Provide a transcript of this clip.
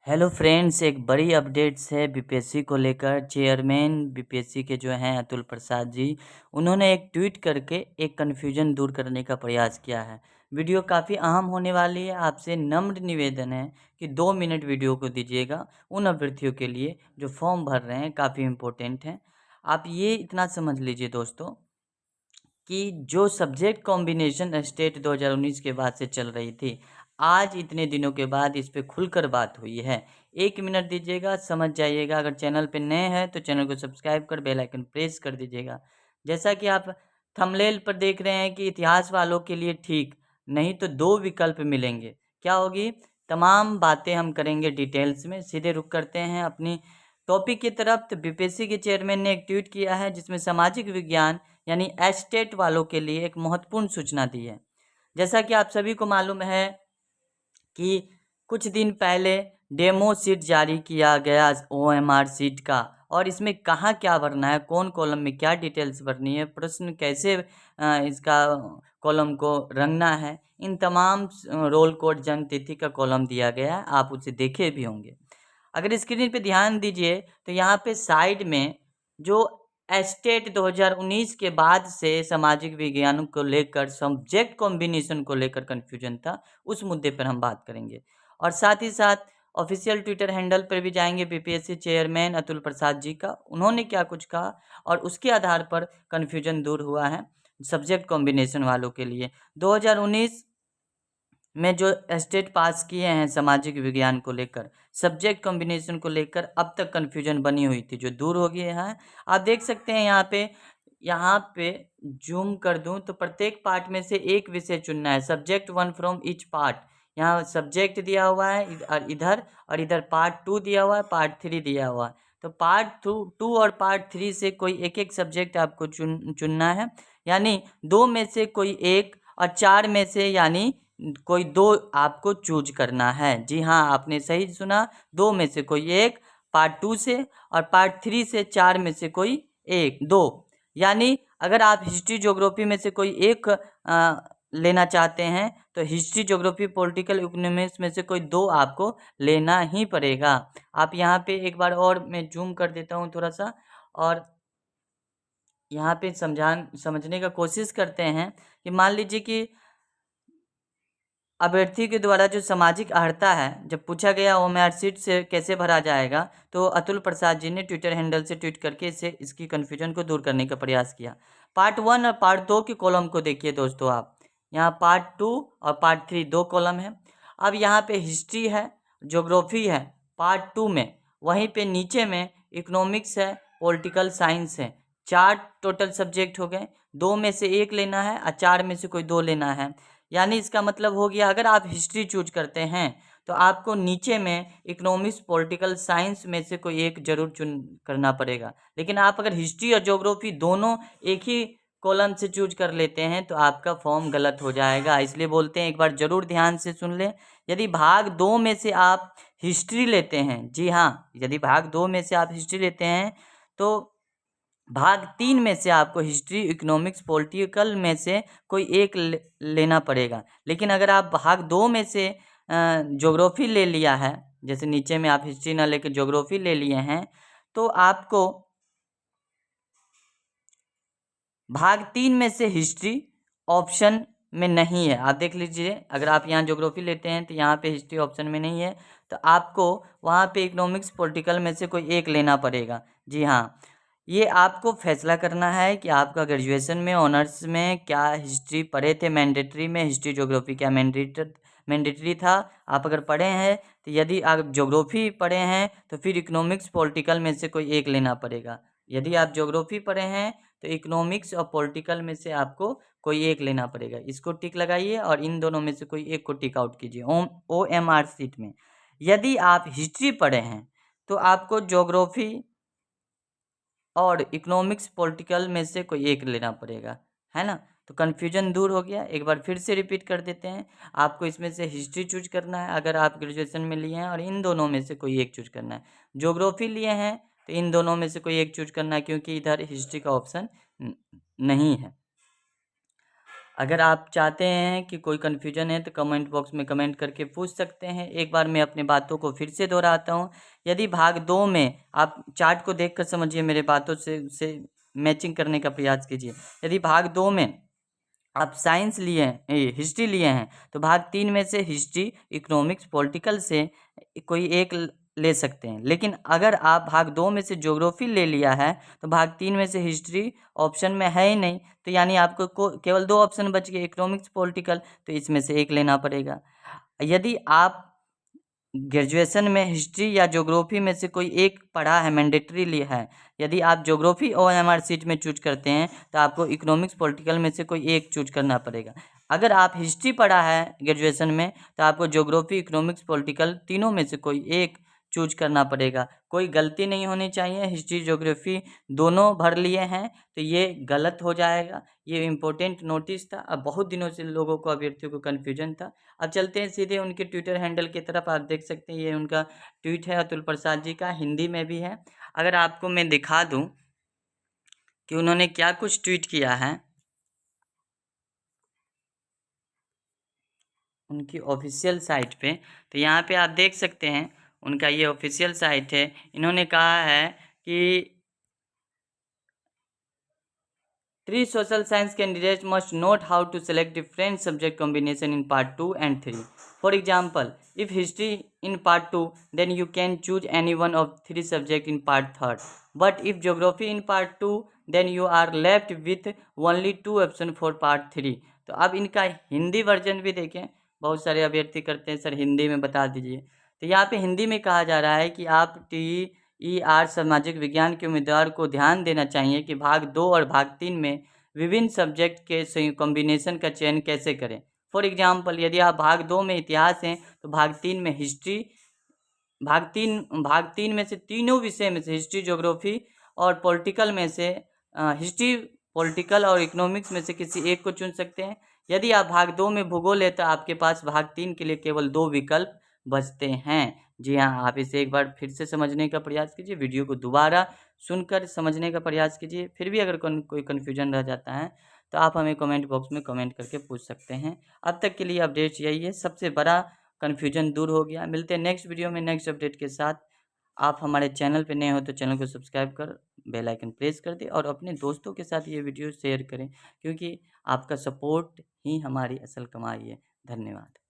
Hello friends, एक बड़ी updates है बीपीएससी को लेकर। चेयरमैन बीपीएससी के जो हैं अतुल प्रसाद जी, उन्होंने एक ट्वीट करके एक कन्फ्यूजन दूर करने का प्रयास किया है। वीडियो काफ़ी अहम होने वाली है। आपसे नम्र निवेदन है कि 2 मिनट वीडियो को दीजिएगा उन अभ्यर्थियों के लिए जो फॉर्म भर रहे हैं, काफ़ी इम्पोर्टेंट हैं। आप ये इतना समझ लीजिए दोस्तों कि जो सब्जेक्ट कॉम्बिनेशन स्टेट 2019 के बाद से चल रही थी, आज इतने दिनों के बाद इस पे खुलकर बात हुई है। 1 मिनट दीजिएगा, समझ जाइएगा। अगर चैनल पे नए हैं तो चैनल को सब्सक्राइब कर बेल आइकन प्रेस कर दीजिएगा। जैसा कि आप थंबनेल पर देख रहे हैं कि इतिहास वालों के लिए ठीक, नहीं तो 2 विकल्प मिलेंगे। क्या होगी? तमाम बातें हम करेंगे डिटेल्स में। सीधे रुख करते हैं अपनी टॉपिक की तरफ। तो बीपीएससी के चेयरमैन ने एक ट्वीट किया है जिसमें सामाजिक विज्ञान यानी एस्टेट वालों के लिए एक महत्वपूर्ण सूचना दी है। जैसा कि आप सभी को मालूम है कि कुछ दिन पहले डेमो शीट जारी किया गया ओएमआर शीट का, और इसमें कहाँ क्या भरना है, कौन कॉलम में क्या डिटेल्स भरनी है, प्रश्न कैसे इसका कॉलम को रंगना है, इन तमाम रोल कोड जन्म तिथि का कॉलम दिया गया है। आप उसे देखे भी होंगे। अगर स्क्रीन पे ध्यान दीजिए तो यहाँ पे साइड में जो एस्टेट 2019 के बाद से सामाजिक विज्ञान को लेकर सब्जेक्ट कॉम्बिनेशन को लेकर कन्फ्यूजन था, उस मुद्दे पर हम बात करेंगे। और साथ ही साथ ऑफिशियल ट्विटर हैंडल पर भी जाएंगे बीपीएससी चेयरमैन अतुल प्रसाद जी का, उन्होंने क्या कुछ कहा और उसके आधार पर कन्फ्यूजन दूर हुआ है सब्जेक्ट कॉम्बिनेशन वालों के लिए। 2019 में जो स्टेट पास किए हैं सामाजिक विज्ञान को लेकर, सब्जेक्ट कॉम्बिनेशन को लेकर अब तक कन्फ्यूजन बनी हुई थी, जो दूर हो गई है। आप देख सकते हैं यहाँ पे जूम कर दूं तो प्रत्येक पार्ट में से एक विषय चुनना है। सब्जेक्ट 1 फ्रॉम ईच पार्ट, यहाँ सब्जेक्ट दिया हुआ है और इधर पार्ट 2 दिया हुआ है, पार्ट 3 दिया हुआ है। तो पार्ट 2 और पार्ट 3 से कोई एक एक सब्जेक्ट आपको चुनना है, यानी 2 में से कोई एक, और 4 में से यानी कोई 2 आपको चूज करना है। जी हाँ, आपने सही सुना, 2 में से कोई एक, पार्ट 2 से, और पार्ट 3 से 4 में से कोई एक, 2। यानी अगर आप हिस्ट्री ज्योग्राफी में से कोई एक लेना चाहते हैं तो हिस्ट्री ज्योग्राफी पॉलिटिकल इकोनॉमिक्स में से कोई 2 आपको लेना ही पड़ेगा। आप यहाँ पे एक बार और मैं जूम कर देता हूँ थोड़ा सा, और यहाँ पे समझने का कोशिश करते हैं कि मान लीजिए कि अभ्यर्थी के द्वारा जो सामाजिक अर्हता है, जब पूछा गया ओएमआर शीट से कैसे भरा जाएगा, तो अतुल प्रसाद जी ने ट्विटर हैंडल से ट्वीट करके इसकी कन्फ्यूजन को दूर करने का प्रयास किया। पार्ट 1 और पार्ट 2 के कॉलम को देखिए दोस्तों। आप यहाँ पार्ट 2 और पार्ट 3 दो कॉलम है। अब यहाँ पे हिस्ट्री है, ज्योग्राफी है पार्ट 2 में, वहीं पे नीचे में इकोनॉमिक्स है, पॉलिटिकल साइंस है। 4 टोटल सब्जेक्ट हो गए, 2 में से एक लेना है और 4 में से कोई 2 लेना है। यानी इसका मतलब हो गया, अगर आप हिस्ट्री चूज करते हैं तो आपको नीचे में इकोनॉमिक्स पॉलिटिकल साइंस में से कोई एक जरूर चुन करना पड़ेगा। लेकिन आप अगर हिस्ट्री और ज्योग्राफी दोनों एक ही कॉलम से चूज कर लेते हैं तो आपका फॉर्म गलत हो जाएगा। इसलिए बोलते हैं, एक बार जरूर ध्यान से सुन लें। यदि भाग 2 में से आप हिस्ट्री लेते हैं, जी हाँ, यदि भाग 2 में से आप हिस्ट्री लेते हैं तो भाग 3 में से आपको हिस्ट्री, इकोनॉमिक्स, पॉलिटिकल में से कोई एक लेना पड़ेगा। लेकिन अगर आप भाग 2 में से ज्योग्राफी ले लिया है, जैसे नीचे में आप हिस्ट्री ना लेकर ज्योग्राफी ले लिए हैं, तो आपको भाग 3 में से हिस्ट्री ऑप्शन में नहीं है। आप देख लीजिए, अगर आप यहाँ ज्योग्राफी लेते हैं तो यहाँ पे हिस्ट्री ऑप्शन में नहीं है, तो आपको वहाँ पे इकोनॉमिक्स, पॉलिटिकल में से कोई एक लेना पड़ेगा। जी हाँ, ये आपको फैसला करना है कि आपका ग्रेजुएशन में ऑनर्स में क्या हिस्ट्री पढ़े थे, मैंडेटरी में हिस्ट्री ज्योग्राफी क्या मैंडेटरी था। आप अगर पढ़े हैं तो यदि आप ज्योग्राफी पढ़े हैं तो फिर इकोनॉमिक्स, पॉलिटिकल में से कोई एक लेना पड़ेगा। यदि आप ज्योग्राफी पढ़े हैं तो इकोनॉमिक्स और पॉलिटिकल में से आपको कोई एक लेना पड़ेगा। इसको टिक लगाइए और इन दोनों में से कोई एक को टिक आउट कीजिए ओएमआर शीट में। यदि आप हिस्ट्री पढ़े हैं तो आपको ज्योग्राफी और इकोनॉमिक्स, पॉलिटिकल में से कोई एक लेना पड़ेगा, है ना। तो कन्फ्यूजन दूर हो गया। एक बार फिर से रिपीट कर देते हैं, आपको इसमें से हिस्ट्री चूज करना है अगर आप ग्रेजुएशन में लिए हैं, और इन दोनों में से कोई एक चूज करना है। ज्योग्राफी लिए हैं तो इन दोनों में से कोई एक चूज करना है, क्योंकि इधर हिस्ट्री का ऑप्शन नहीं है। अगर आप चाहते हैं कि कोई कन्फ्यूजन है तो कमेंट बॉक्स में कमेंट करके पूछ सकते हैं। एक बार मैं अपनी बातों को फिर से दोहराता हूँ। यदि भाग 2 में आप चार्ट को देखकर समझिए, मेरे बातों से मैचिंग करने का प्रयास कीजिए। यदि भाग 2 में आप साइंस लिए हैं, हिस्ट्री लिए हैं, तो भाग 3 में से हिस्ट्री, इकोनॉमिक्स, पॉलिटिकल से कोई एक ले सकते हैं। लेकिन अगर आप भाग 2 में से ज्योग्राफी ले लिया है तो भाग 3 में से हिस्ट्री ऑप्शन में है ही नहीं, तो यानी आपको केवल 2 ऑप्शन बच गए, इकोनॉमिक्स, पॉलिटिकल, तो इसमें से एक लेना पड़ेगा। यदि आप ग्रेजुएशन में हिस्ट्री या ज्योग्राफी में से कोई एक पढ़ा है, मैंडेटरी है, यदि आप ज्योग्राफी ओएमआर सीट में चूज करते हैं तो आपको इकोनॉमिक्स, पॉलिटिकल में से कोई एक चूज करना पड़ेगा। अगर आप हिस्ट्री पढ़ा है ग्रेजुएशन में तो आपको ज्योग्राफी, इकोनॉमिक्स, पॉलिटिकल तीनों में से कोई एक चूज करना पड़ेगा। कोई गलती नहीं होनी चाहिए। हिस्ट्री, ज्योग्राफी दोनों भर लिए हैं तो ये गलत हो जाएगा। ये इम्पोर्टेंट नोटिस था। अब बहुत दिनों से लोगों को, अभ्यर्थियों को कन्फ्यूजन था। अब चलते हैं सीधे उनके ट्विटर हैंडल की तरफ। आप देख सकते हैं ये उनका ट्वीट है, अतुल प्रसाद जी का, हिंदी में भी है। अगर आपको मैं दिखा दूं कि उन्होंने क्या कुछ ट्वीट किया है उनकी ऑफिशियल साइट पे, तो यहाँ पे आप देख सकते हैं उनका ये ऑफिशियल साइट है। इन्होंने कहा है कि 3 social science candidates must note how to select different subject combination in part 2 and 3. For example, if history in part 2, then you can choose any one of 3 subject in part 3rd. But if geography in part 2, then you are left with only 2 option for part 3. तो अब इनका Hindi version भी देखें। बहुत सारे अभ्यर्थी करते हैं सर हिंदी में बता दीजिए, तो यहाँ पे हिंदी में कहा जा रहा है कि आप TER सामाजिक विज्ञान के उम्मीदवार को ध्यान देना चाहिए कि भाग 2 और भाग 3 में विभिन्न सब्जेक्ट के कॉम्बिनेशन का चयन कैसे करें। फॉर एग्जाम्पल, यदि आप भाग 2 में इतिहास हैं तो भाग 3 में हिस्ट्री, भाग तीन में से तीनों विषय में से हिस्ट्री, ज्योग्राफी और पॉलिटिकल में से हिस्ट्री, पॉलिटिकल और इकोनॉमिक्स में से किसी एक को चुन सकते हैं। यदि आप भाग 2 में भूगोल है तो आपके पास भाग 3 के लिए केवल 2 विकल्प बचते हैं। जी हाँ, आप इसे एक बार फिर से समझने का प्रयास कीजिए, वीडियो को दोबारा सुनकर समझने का प्रयास कीजिए। फिर भी अगर कोई कन्फ्यूजन रह जाता है तो आप हमें कमेंट बॉक्स में कमेंट करके पूछ सकते हैं। अब तक के लिए अपडेट्स यही है, सबसे बड़ा कन्फ्यूजन दूर हो गया। मिलते हैं नेक्स्ट वीडियो में नेक्स्ट अपडेट के साथ। आप हमारे चैनल पे नए हो तो चैनल को सब्सक्राइब कर बेल आइकन प्रेस कर दें और अपने दोस्तों के साथ ये वीडियो शेयर करें, क्योंकि आपका सपोर्ट ही हमारी असल कमाई है। धन्यवाद।